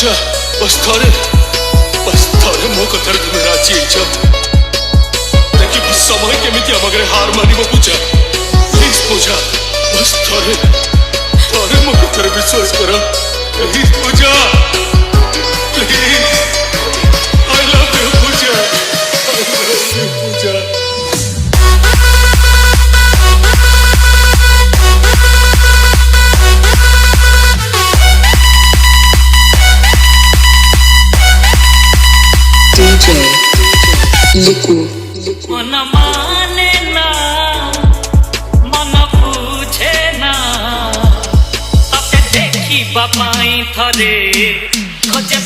पूजा बस थोड़े मो कथार तुम राजी देखी समय केमी आम आगे हार मान पूजा प्लीज पूजा बस थोड़े मो कथार विश्वास कर please Puja please I love you Puja I love you Puja DJ Liku मन माने ना मन बुझे ना तते देखी बापाई थरे खोजे